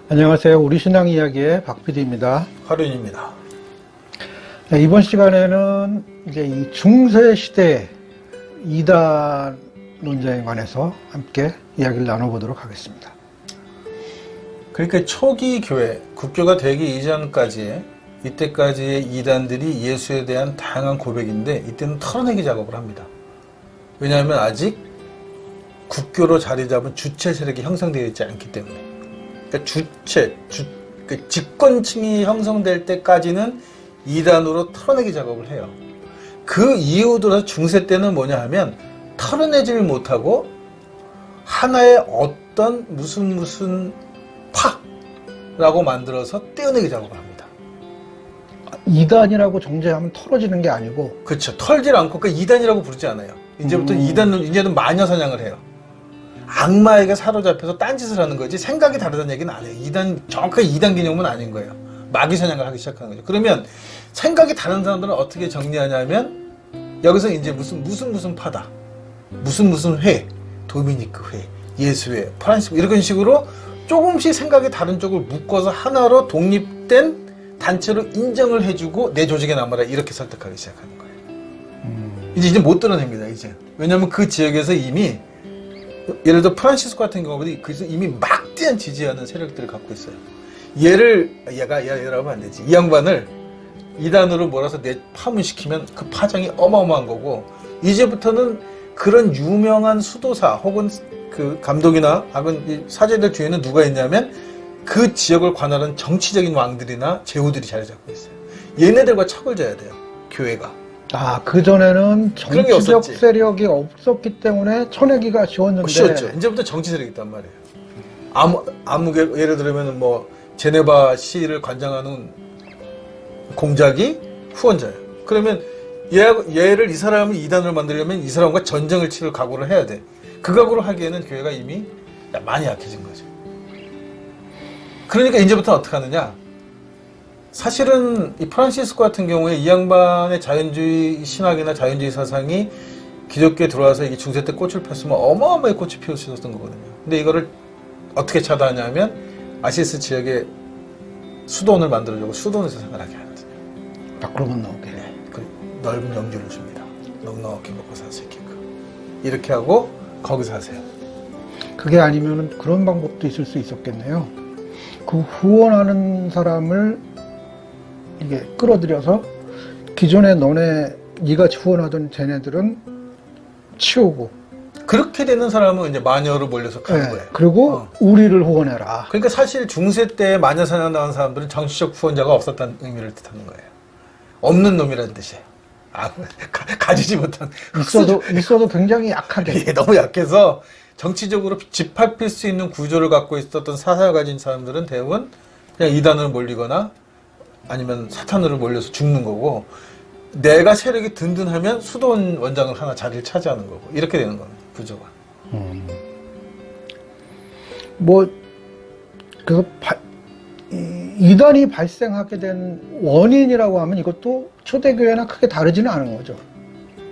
안녕하세요. 우리 신앙 이야기의 박 PD입니다. 하륜입니다. 네, 이번 시간에는 이제 이 중세 시대 이단 논쟁에 관해서 함께 이야기를 나눠보도록 하겠습니다. 그러니까 초기 교회, 국교가 되기 이전까지 이때까지의 이단들이 예수에 대한 다양한 고백인데 이때는 털어내기 작업을 합니다. 왜냐하면 아직 국교로 자리 잡은 주체 세력이 형성되어 있지 않기 때문에. 그러니까 그 집권층이 형성될 때까지는 이단으로 털어내기 작업을 해요. 그 이후 들어서 중세 때는 뭐냐 하면 털어내지를 못하고 하나의 어떤 무슨 파라고 만들어서 떼어내기 작업을 합니다. 이단이라고 정죄하면 털어지는 게 아니고, 그렇죠. 털질 않고 그 이단이라고 부르지 않아요. 이제부터 이제는 마녀 사냥을 해요. 악마에게 사로잡혀서 딴짓을 하는 거지 생각이 다르다는 얘기는 안 해요. 정확하게 이단 개념은 아닌 거예요. 마귀 사냥을 하기 시작하는 거죠. 그러면 생각이 다른 사람들은 어떻게 정리하냐면 여기서 이제 무슨 파다, 무슨 회, 도미니크 회, 예수회, 프란시스 이런 식으로 조금씩 생각이 다른 쪽을 묶어서 하나로 독립된 단체로 인정을 해주고 내 조직에 남아라 이렇게 설득하기 시작하는 거예요. 이제 못 드러냅니다. 이제 왜냐하면 그 지역에서 이미 예를 들어 프란시스 같은 경우는 그래서 이미 막대한 지지하는 세력들을 갖고 있어요. 얘가 얘라고 안 되지. 이 양반을 이단으로 몰아서 파문시키면 그 파장이 어마어마한 거고 이제부터는 그런 유명한 수도사 혹은 그 감독이나 혹은 사제들 뒤에는 누가 있냐면 그 지역을 관할하는 정치적인 왕들이나 제후들이 자리 잡고 있어요. 얘네들과 척을 져야 돼요. 교회가. 그전에는 정치적 세력이 없었기 때문에 쳐내기가 쉬웠는데. 쉬웠죠. 이제부터 정치 세력이 있단 말이에요. 암흑의, 예를 들면 제네바 시를 관장하는 공작이 후원자예요. 그러면 얘를 이 사람을 이단으로 만들려면 이 사람과 전쟁을 치를 각오를 해야 돼. 그 각오를 하기에는 교회가 이미 많이 약해진 거죠. 그러니까 이제부터 어떻게 하느냐. 사실은 이 프란시스코 같은 경우에 이 양반의 자연주의 신학이나 자연주의 사상이 기독교에 들어와서 이게 중세 때 꽃을 폈으면 어마어마하게 꽃이 피울 수 있었던 거거든요. 근데 이거를 어떻게 차단하냐면 아시스 지역에 수도원을 만들어주고 수도원에서 생활하게 하거든요. 밖으로 못 나오게. 네. 넓은 영주를 줍니다. 넉넉히 먹고 살 수 있게끔. 이렇게 하고 거기서 하세요. 그게 아니면 그런 방법도 있을 수 있었겠네요. 그 후원하는 사람을 이게 끌어들여서 기존에 네가 후원하던 쟤네들은 치우고 그렇게 되는 사람은 이제 마녀로 몰려서 가는 거예요. 그리고 우리를 후원해라. 그러니까 사실 중세 때 마녀 사냥 당한 사람들은 정치적 후원자가 없었다는 의미를 뜻하는 거예요. 없는 놈이라는 뜻이에요. 가지지 못한 있어도 굉장히 약하게. 예, 너무 약해서 정치적으로 짓밟힐 수 있는 구조를 갖고 있었던 사상을 가진 사람들은 대부분 그냥 이단으로 몰리거나 아니면 사탄으로 몰려서 죽는 거고 내가 세력이 든든하면 수도원 원장을 하나 자리를 차지하는 거고 이렇게 되는 겁니다. 구조가. 그래서 이단이 발생하게 된 원인이라고 하면 이것도 초대교회나 크게 다르지는 않은 거죠.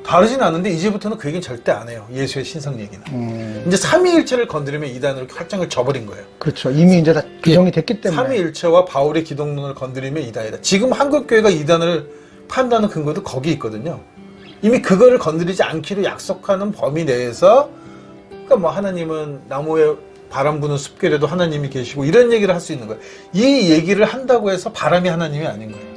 다르진 않은데 이제부터는 그 얘기는 절대 안 해요. 예수의 신성 얘기는. 이제 삼위일체를 건드리면 이단으로 확장을 져버린 거예요. 그렇죠. 이미 이제 다 규정이 됐기 때문에. 삼위일체와 바울의 기독론을 건드리면 이단이다. 지금 한국교회가 이단을 판단하는 근거도 거기 있거든요. 이미 그거를 건드리지 않기로 약속하는 범위 내에서 그러니까 하나님은 나무에 바람 부는 숲결에도 하나님이 계시고 이런 얘기를 할 수 있는 거예요. 이 얘기를 한다고 해서 바람이 하나님이 아닌 거예요.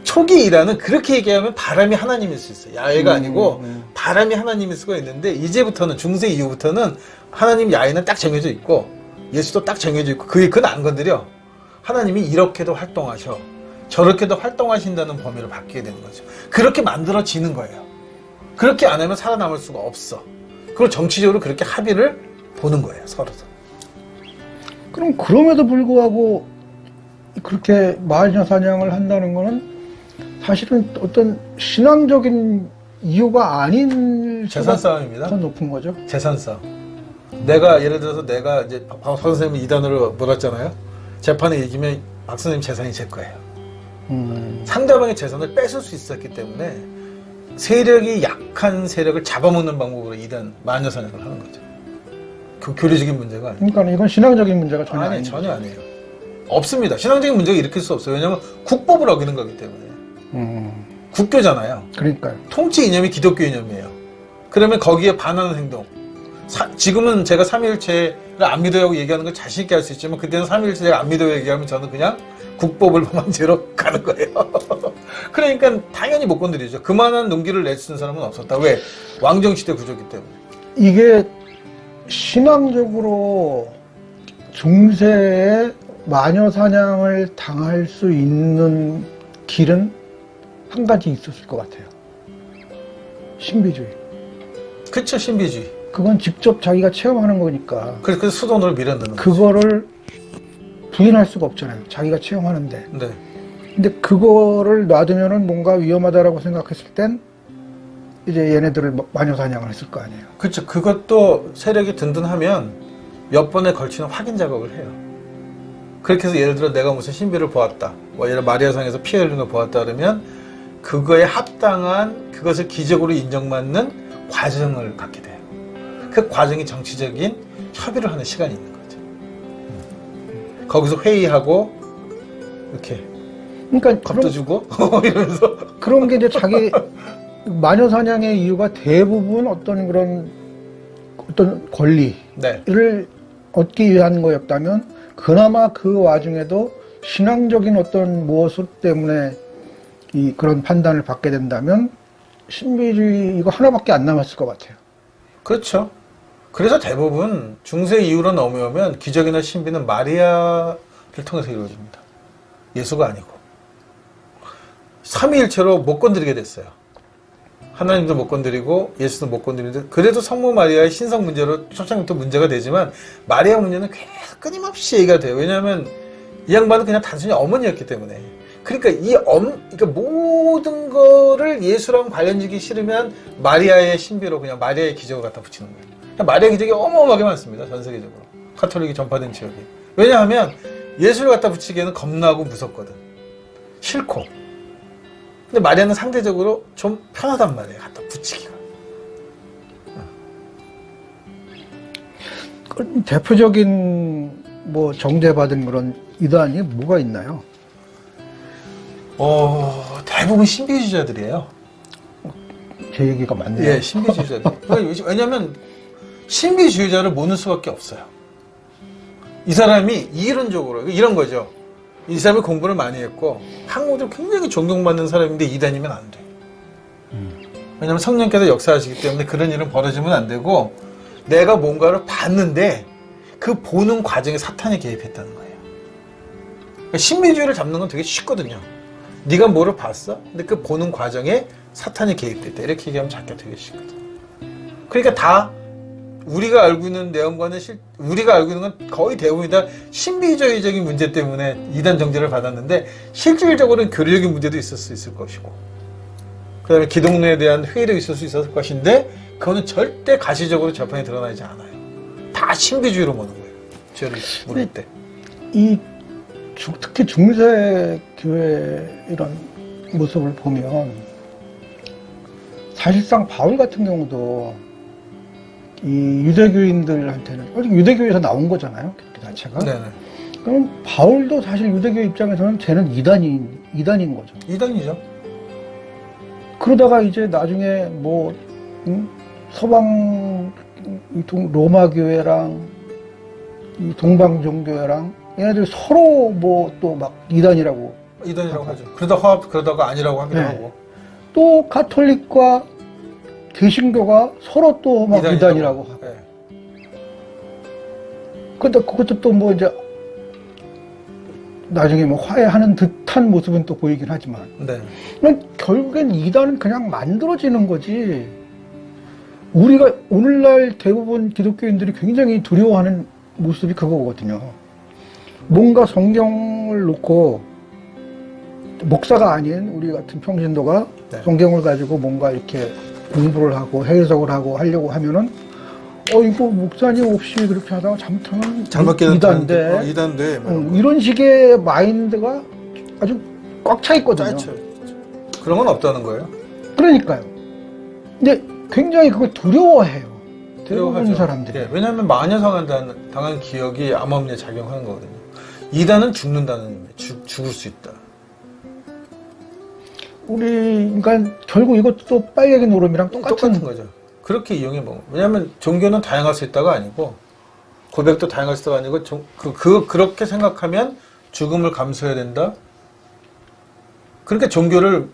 초기 이단은 그렇게 얘기하면 바람이 하나님일 수 있어요. 야훼가 아니고 바람이 하나님일 수가 있는데 이제부터는 중세 이후부터는 하나님 야훼는 딱 정해져 있고 예수도 딱 정해져 있고 그건 안 건드려. 하나님이 이렇게도 활동하셔. 저렇게도 활동하신다는 범위를 바뀌게 되는 거죠. 그렇게 만들어지는 거예요. 그렇게 안 하면 살아남을 수가 없어. 그리고 정치적으로 그렇게 합의를 보는 거예요. 서로서. 그럼 그럼에도 불구하고 그렇게 마녀 사냥을 한다는 거는 사실은 어떤 신앙적인 이유가 아닌 재산 싸움입니다. 더 높은 거죠. 재산 싸움. 예를 들어서 내가 이제 박 선생님이 이단으로 몰았잖아요. 재판에 이기면 박 선생님 재산이 제 거예요. 상대방의 재산을 뺏을 수 있었기 때문에 세력이 약한 세력을 잡아먹는 방법으로 이단 마녀 사냥을 하는 거죠. 교리적인 문제가 아니에요. 그러니까 이건 신앙적인 문제가 전혀 아니, 아니에요. 전혀 아니에요. 없습니다. 신앙적인 문제가 일으킬 수 없어요. 왜냐하면 국법을 어기는 거기 때문에. 국교잖아요. 그러니까요. 통치 이념이 기독교 이념이에요. 그러면 거기에 반하는 행동. 지금은 제가 삼위일체를 안 믿어요 얘기하는 걸 자신 있게 할 수 있지만 그때는 삼위일체를 안 믿어요 얘기하면 저는 그냥 국법을 범한 죄로 가는 거예요. 그러니까 당연히 못 건드리죠. 그만한 용기를 내쓰는 사람은 없었다. 왜? 왕정시대 구조기 때문에. 이게 신앙적으로 중세에 마녀 사냥을 당할 수 있는 길은 한 가지 있었을 것 같아요. 신비주의. 그쵸, 신비주의. 그건 직접 자기가 체험하는 거니까. 그래서 수동으로 밀어넣는 거죠. 그거를 부인할 수가 없잖아요. 자기가 체험하는데. 네. 근데 그거를 놔두면은 뭔가 위험하다라고 생각했을 땐 이제 얘네들을 마녀 사냥을 했을 거 아니에요. 그렇죠. 그것도 세력이 든든하면 몇 번에 걸치는 확인 작업을 해요. 그렇게 해서 예를 들어 내가 무슨 신비를 보았다. 뭐 예를 들어 마리아상에서 피 흘리는 걸 보았다 그러면 그거에 합당한 그것을 기적으로 인정받는 과정을 갖게 돼요. 그 과정이 정치적인 협의를 하는 시간이 있는 거죠. 거기서 회의하고 이렇게 그러니까 겁도 주고 이러면서 그런 게 이제 자기 마녀 사냥의 이유가 대부분 어떤 그런 권리를 네. 얻기 위한 거였다면 그나마 그 와중에도 신앙적인 어떤 무엇 때문에 그런 판단을 받게 된다면 신비주의 이거 하나밖에 안 남았을 것 같아요. 그렇죠. 그래서 대부분 중세 이후로 넘어오면 기적이나 신비는 마리아를 통해서 이루어집니다. 예수가 아니고. 삼위일체로 못 건드리게 됐어요. 하나님도 못 건드리고 예수도 못 건드리는데 그래도 성모 마리아의 신성 문제로 초창부터 문제가 되지만 마리아 문제는 계속 끊임없이 얘기가 돼요. 왜냐하면 이 양반은 그냥 단순히 어머니였기 때문에. 그러니까 그러니까 모든 거를 예수랑 관련지기 싫으면 마리아의 신비로 그냥 마리아의 기적을 갖다 붙이는 거예요. 그러니까 마리아의 기적이 어마어마하게 많습니다. 전 세계적으로. 카톨릭이 전파된 지역이. 왜냐하면 예수를 갖다 붙이기에는 겁나고 무섭거든. 싫고. 근데 마리아는 상대적으로 좀 편하단 말이에요. 갖다 붙이기가. 대표적인 뭐 정죄받은 그런 이단이 뭐가 있나요? 대부분 신비주의자들이에요. 제 얘기가 맞네요. 예, 신비주의자들. 왜냐면 신비주의자를 모는 수밖에 없어요. 이 사람이 이론적으로 이런 거죠. 이 사람이 공부를 많이 했고 학문을 굉장히 존경받는 사람인데 이단이면 안 돼. 왜냐면 성령께서 역사하시기 때문에 그런 일은 벌어지면 안 되고 내가 뭔가를 봤는데 그 보는 과정에 사탄이 개입했다는 거예요. 그러니까 신비주의를 잡는 건 되게 쉽거든요. 네가 뭐를 봤어? 근데 그 보는 과정에 사탄이 개입됐다. 이렇게 얘기하면 잡기가 되게 쉽거든. 그러니까 다 우리가 알고 있는 내용과는 우리가 알고 있는 건 거의 대부분이 다 신비주의적인 문제 때문에 이단 정죄를 받았는데 실질적으로는 교리적인 문제도 있을 수 있을 것이고 그 다음에 기독론에 대한 회의도 있을 수 있었을 것인데 그거는 절대 가시적으로 재판에 드러나지 않아요. 다 신비주의로 보는 거예요. 죄를 물을 때. 특히 중세 교회 이런 모습을 보면 사실상 바울 같은 경우도 이 유대교인들한테는 아직 유대교에서 나온 거잖아요. 그 자체가. 네네. 그럼 바울도 사실 유대교 입장에서는 쟤는 이단인 거죠. 이단이죠. 그러다가 이제 나중에 뭐 서방 로마 교회랑 이 동방 종교회랑 얘네들 서로 뭐 또 막 이단이라고 하죠. 그러다가 아니라고 하기도 네. 하고. 또 가톨릭과 개신교가 서로 또 막 이단이라고 하고. 네. 근데 그것도 또 뭐 이제 나중에 뭐 화해하는 듯한 모습은 또 보이긴 하지만. 네. 결국엔 이단은 그냥 만들어지는 거지. 우리가 오늘날 대부분 기독교인들이 굉장히 두려워하는 모습이 그거거든요. 뭔가 성경을 놓고 목사가 아닌 우리 같은 평신도가 네. 성경을 가지고 뭔가 이렇게 공부를 하고 해석을 하고 하려고 하면은 이거 목사님 없이 그렇게 하다가 잘못하면 이단인데 이단인데 이런 식의 마인드가 아주 꽉 차 있거든요. 짜쳐. 그런 건 없다는 거예요. 그러니까요. 근데 굉장히 그걸 두려워해요. 대부분 하죠. 사람들이. 예, 왜냐하면 마녀상한 당한 기억이 암암리에 작용하는 거거든요. 이단은 죽는다는 의미, 죽을 수 있다. 그러니까 결국 이것도 빨갱이 노름이랑 똑같은 거죠. 그렇게 이용해 먹어. 왜냐하면 종교는 다양할 수 있다가 아니고 고백도 다양할 수 있다가 아니고 그렇게 생각하면 죽음을 감수해야 된다. 그러니까 종교를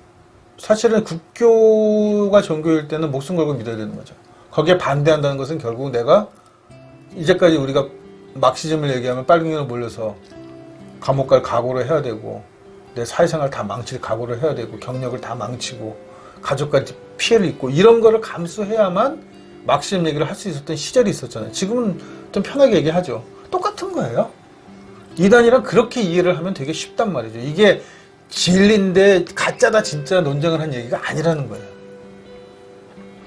사실은 국교가 종교일 때는 목숨 걸고 믿어야 되는 거죠. 거기에 반대한다는 것은 결국 내가 이제까지 우리가 막시즘을 얘기하면 빨갱이로 몰려서 감옥 갈 각오를 해야 되고 내 사회생활 다 망칠 각오를 해야 되고 경력을 다 망치고 가족까지 피해를 입고 이런 거를 감수해야만 막시즘 얘기를 할 수 있었던 시절이 있었잖아요. 지금은 좀 편하게 얘기하죠. 똑같은 거예요. 이단이랑 그렇게 이해를 하면 되게 쉽단 말이죠. 이게 진리인데 가짜다 진짜 논쟁을 한 얘기가 아니라는 거예요.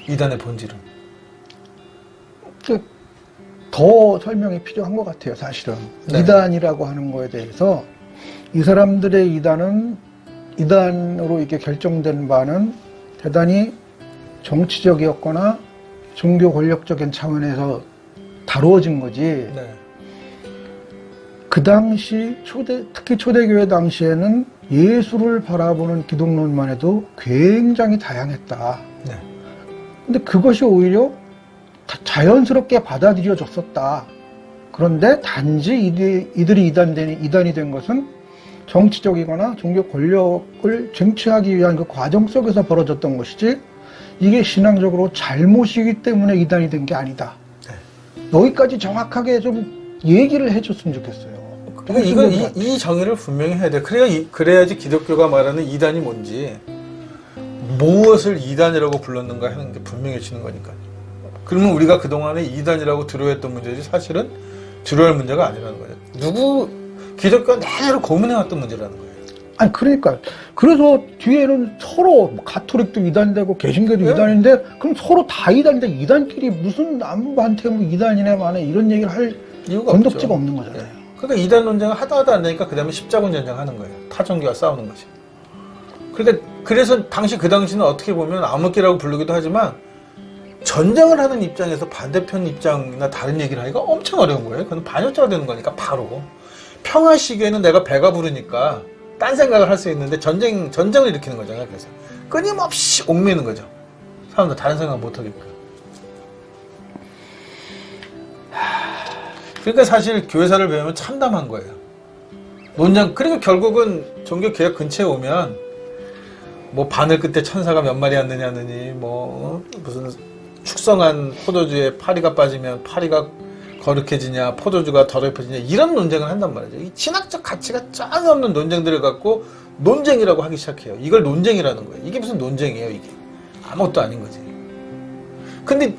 이단의 본질은. 더 설명이 필요한 것 같아요, 사실은. 네. 이단이라고 하는 거에 대해서 이 사람들의 이단으로 이렇게 결정된 바는 대단히 정치적이었거나 종교 권력적인 차원에서 다루어진 거지. 네. 그 당시 특히 초대교회 당시에는 예수를 바라보는 기독론만 해도 굉장히 다양했다. 네. 근데 그것이 오히려 자연스럽게 받아들여졌었다. 그런데 단지 이들이 이단이 된 것은 정치적이거나 종교 권력을 쟁취하기 위한 그 과정 속에서 벌어졌던 것이지 이게 신앙적으로 잘못이기 때문에 이단이 된 게 아니다. 네. 여기까지 정확하게 좀 얘기를 해줬으면 좋겠어요. 그러니까 이 정의를 분명히 해야 돼. 그래야지 기독교가 말하는 이단이 뭔지 무엇을 이단이라고 불렀는가 하는 게 분명해지는 거니까. 그러면 우리가 그동안에 이단이라고 두려워했던 문제지 사실은 두려워할 문제가 아니라는 거예요. 기독교가 내내로 고민해왔던 문제라는 거예요. 아니 그러니까 그래서 뒤에는 서로 가톨릭도 이단되고 개신교도 네. 이단인데 그럼 서로 다 이단인데 이단끼리 무슨 남한테 뭐 이단이네 마네 이런 얘기를 할 이유가 건덕지가 없죠. 없는 거잖아요. 네. 그러니까 이단 논쟁을 하다 안 되니까 그 다음에 십자군 전쟁 하는 거예요. 타종교와 싸우는 거지. 그러니까 그래서 그 당시는 어떻게 보면 암흑기라고 부르기도 하지만 전쟁을 하는 입장에서 반대편 입장이나 다른 얘기를 하기가 엄청 어려운 거예요. 그건 반역자가 되는 거니까 바로. 평화 시기에는 내가 배가 부르니까 딴 생각을 할 수 있는데 전쟁을 일으키는 거잖아요. 그래서 끊임없이 옥매는 거죠. 사람들 다른 생각 못 하게끔. 그러니까 사실 교회사를 배우면 참담한 거예요. 그리고 결국은 종교 개혁 근처에 오면 뭐 바늘 끝에 천사가 몇 마리 앉느냐느니 뭐 무슨 축성한 포도주에 파리가 빠지면 파리가 거룩해지냐 포도주가 더럽혀지냐 이런 논쟁을 한단 말이죠. 이 신학적 가치가 짱 없는 논쟁들을 갖고 논쟁이라고 하기 시작해요. 이걸 논쟁이라는 거예요. 이게 무슨 논쟁이에요. 이게 아무것도 아닌 거지. 근데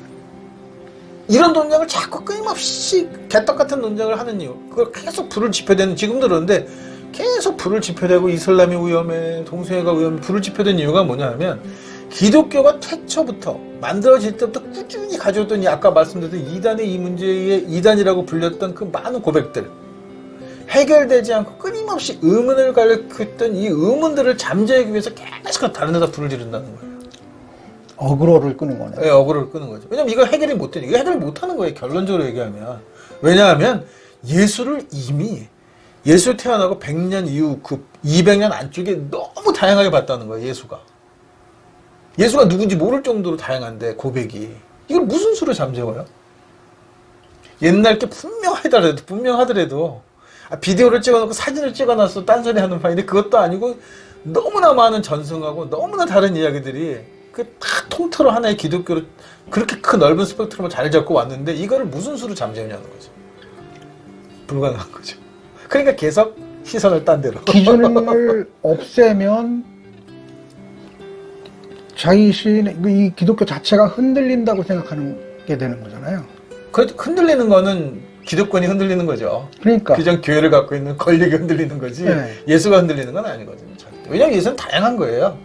이런 논쟁을 자꾸 끊임없이 개떡 같은 논쟁을 하는 이유, 그걸 계속 불을 지펴대는, 지금도 그러는데 계속 불을 지펴대고 이슬람이 위험해, 동성애가 위험해, 불을 지펴댄 이유가 뭐냐 하면 기독교가 태초부터 만들어질 때부터 꾸준히 가져왔던 이 아까 말씀드렸던 이단의 이 문제에 이단이라고 불렸던 그 많은 고백들, 해결되지 않고 끊임없이 의문을 가르쳤던 이 의문들을 잠재우기 위해서 계속 다른 데다 불을 지른다는 거예요. 어그로를 끄는 거네. 네, 어그로를 끄는 거죠. 왜냐면 이거 해결이 못 되니까. 이거 해결을 못 하는 거예요. 결론적으로 얘기하면. 왜냐하면 예수를 이미 예수 태어나고 100년 이후 그 200년 안쪽에 너무 다양하게 봤다는 거예요. 예수가 누군지 모를 정도로 다양한데 고백이. 이걸 무슨 수로 잠재워요? 옛날 게 분명하더라도 비디오를 찍어놓고 사진을 찍어놨어 딴소리 하는 판인데 그것도 아니고 너무나 많은 전승하고 너무나 다른 이야기들이 그 다 통틀어 하나의 기독교를 그렇게 큰 넓은 스펙트럼을 잘 잡고 왔는데 이거를 무슨 수로 잠재우냐는 거죠. 불가능한 거죠. 그러니까 계속 시선을 딴 데로. 기준을 없애면 이 기독교 자체가 흔들린다고 생각하는 게 되는 거잖아요. 흔들리는 거는 기독권이 흔들리는 거죠. 그러니까. 그전 교회를 갖고 있는 권력이 흔들리는 거지. 네. 예수가 흔들리는 건 아니거든요. 왜냐하면 예수는 다양한 거예요.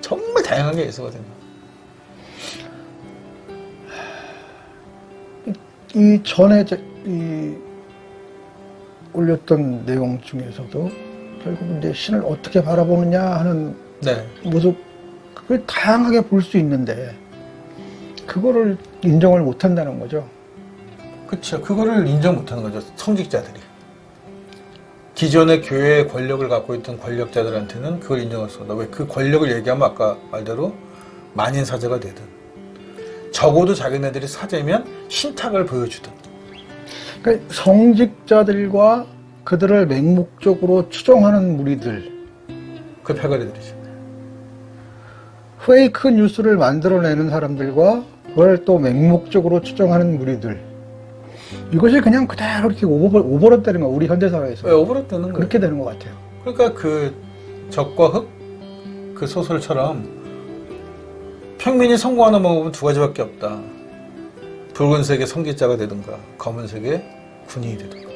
정말 다양한 게 예수거든요. 이 전에 올렸던 내용 중에서도 결국 이제 신을 어떻게 바라보느냐 하는 네. 모습, 그걸 다양하게 볼 수 있는데 그거를 인정을 못 한다는 거죠. 그렇죠. 그거를 인정 못하는 거죠. 성직자들이. 기존의 교회의 권력을 갖고 있던 권력자들한테는 그걸 인정할 수 없다. 왜? 그 권력을 얘기하면 아까 말대로 만인사제가 되든 적어도 자기네들이 사제면 신탁을 보여주든. 그러니까 성직자들과 그들을 맹목적으로 추종하는 무리들, 그 패거리들이죠. 페이크 뉴스를 만들어내는 사람들과 그걸 또 맹목적으로 추종하는 무리들, 이것이 그냥 그대로 이렇게 오버랩 되는 거야, 우리 현대사회에서. 왜 오버랩 되는 거예요? 그렇게 되는 것 같아요. 그러니까 그 적과 흑, 그 소설처럼 평민이 성공하는 방법은 두 가지밖에 없다. 붉은색의 성직자가 되든가 검은색의 군인이 되든가.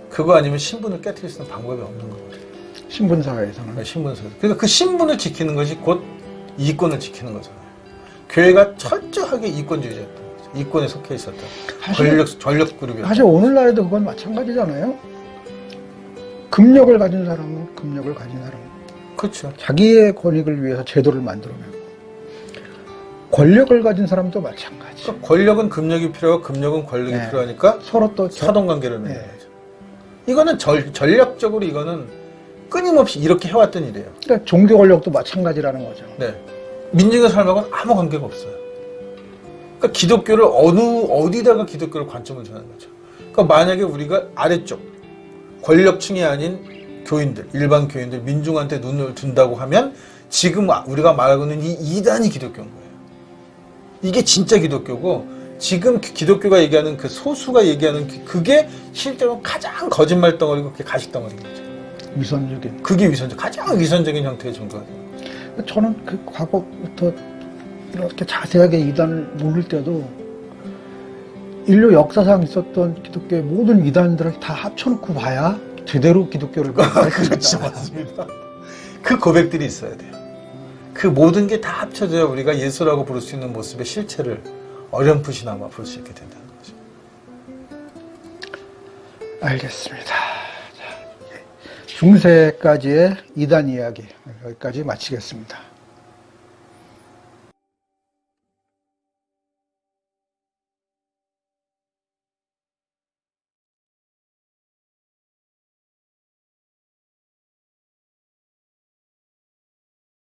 그거 아니면 신분을 깨트릴 수 있는 방법이 없는 거거든요. 신분사회에서는. 신분에서. 그러니까 그 신분을 지키는 것이 곧 이권을 지키는 거잖아요. 교회가 철저하게 이권주의자였던 거죠. 이권에 속해 있었다. 전력 그룹이었다. 사실 오늘날에도 그건 마찬가지잖아요. 금력을 가진 사람은 금력을 가진 사람. 그렇죠. 자기의 권익을 위해서 제도를 만들어내고, 권력을 가진 사람도 마찬가지. 그러니까 권력은 금력이 필요하고 금력은 권력이 네. 필요하니까 서로 또 사돈관계를 맺는 네. 거죠. 이거는 전략적으로 이거는 끊임없이 이렇게 해왔던 일이에요. 그러니까 종교 권력도 마찬가지라는 거죠. 네. 민중의 삶하고는 아무 관계가 없어요. 그러니까 기독교를 어디다가 기독교를 관점을 두는 거죠. 그러니까 만약에 우리가 아래쪽 권력층이 아닌 교인들, 일반 교인들, 민중한테 눈을 둔다고 하면 지금 우리가 말하고 있는 이 이단이 기독교인 거예요. 이게 진짜 기독교고, 지금 기독교가 얘기하는 그 소수가 얘기하는 그게 실제로 가장 거짓말 덩어리고 그게 가식 덩어리인 거죠. 위선적인. 그게 가장 위선적인 형태의 종교가 돼요. 저는 그 과거부터 이렇게 자세하게 이단을 모를 때도 인류 역사상 있었던 기독교의 모든 이단들을 다 합쳐놓고 봐야 제대로 기독교를 그렇죠, 맞습니다. 그 고백들이 있어야 돼요. 그 모든 게 다 합쳐져야 우리가 예수라고 부를 수 있는 모습의 실체를 어렴풋이나마 볼 수 있게 된다는 거죠. 알겠습니다. 자, 중세까지의 이단 이야기 여기까지 마치겠습니다.